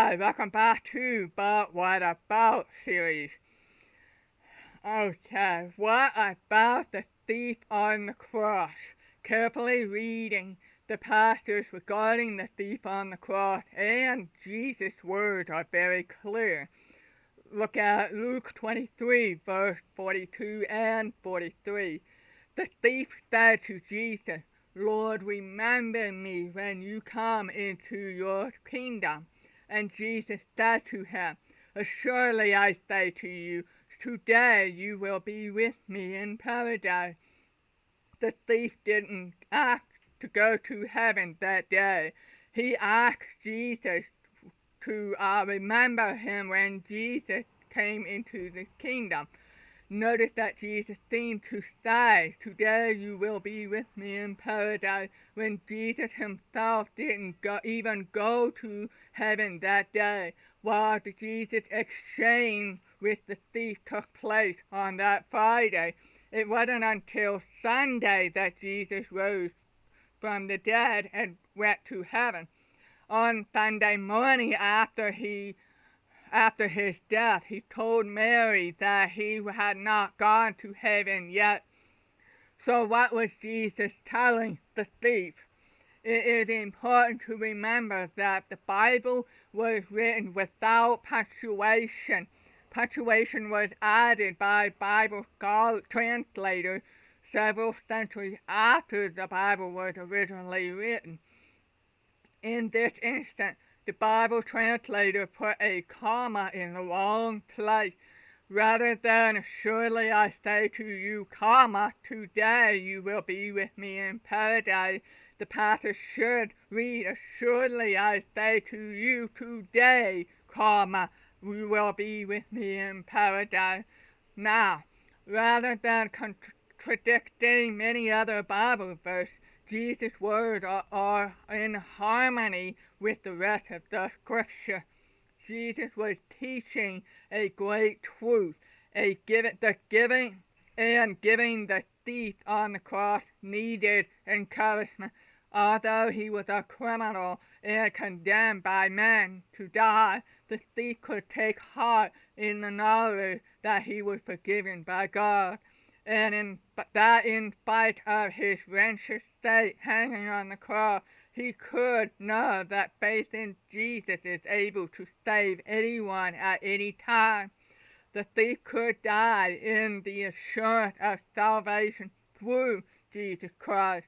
Hi, welcome back to But What About series. Okay, what about the thief on the cross? Carefully reading the passages regarding the thief on the cross and Jesus' words are very clear. Look at Luke 23, verse 42 and 43. The thief said to Jesus, Lord, remember me when you come into your kingdom. And Jesus said to him, Surely I say to you, today you will be with me in paradise. The thief didn't ask to go to heaven that day. He asked Jesus to remember him when Jesus came into the kingdom. Notice that Jesus seemed to say, Today you will be with me in paradise, when Jesus himself didn't even go to heaven that day, while the Jesus exchange with the thief took place on that Friday. It wasn't until Sunday that Jesus rose from the dead and went to heaven. On Sunday morning after his death, he told Mary that he had not gone to heaven yet. So what was Jesus telling the thief? It is important to remember that the Bible was written without punctuation. Punctuation was added by Bible translators several centuries after the Bible was originally written. In this instance, the Bible translator put a comma in the wrong place. Rather than, surely I say to you, comma, today you will be with me in paradise, the passage should read, assuredly I say to you, today, comma, you will be with me in paradise. Now, rather than contradicting many other Bible verses, Jesus' words are in harmony with the rest of the scripture. Jesus was teaching a great truth, giving the thief on the cross needed encouragement. Although he was a criminal and condemned by men to die, the thief could take heart in the knowledge that he was forgiven by God, and in spite of his wretched state hanging on the cross, he could know that faith in Jesus is able to save anyone at any time. The thief could die in the assurance of salvation through Jesus Christ.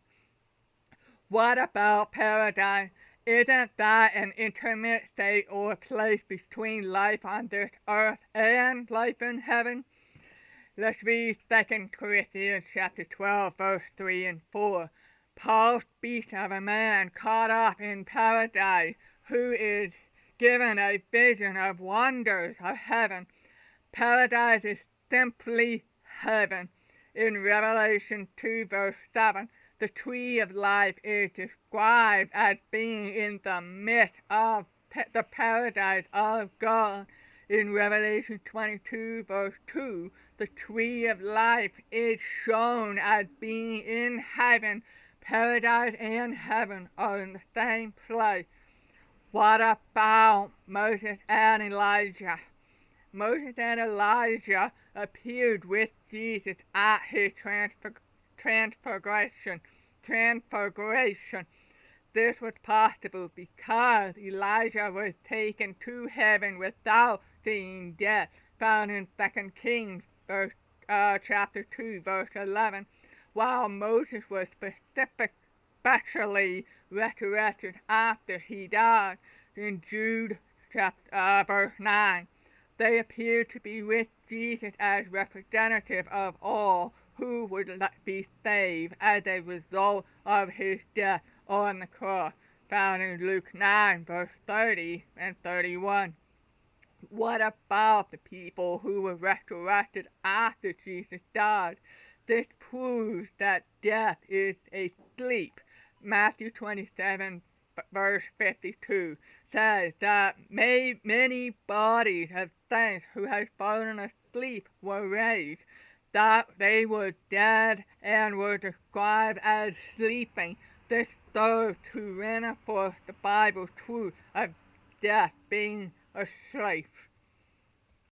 What about paradise? Isn't that an intimate state or place between life on this earth and life in heaven? Let's read 2 Corinthians chapter 12, verse 3 and 4. Paul speaks of a man caught up in paradise who is given a vision of wonders of heaven. Paradise is simply heaven. In Revelation 2, verse 7, the tree of life is described as being in the midst of the paradise of God. In Revelation 22, verse 2, the tree of life is shown as being in heaven. Paradise and heaven are in the same place. What about Moses and Elijah? Moses and Elijah appeared with Jesus at his transfiguration. This was possible because Elijah was taken to heaven without seeing death, found in 2 Kings chapter 2, verse 11, while Moses was specially resurrected after he died in Jude verse 9. They appeared to be with Jesus as representative of all who would be saved as a result of his death on the cross, found in Luke 9, verse 30 and 31. What about the people who were resurrected after Jesus died? This proves that death is a sleep. Matthew 27, verse 52 says that many bodies of saints who had fallen asleep were raised, that they were dead and were described as sleeping. This serves to reinforce the Bible's truth of death being a slave.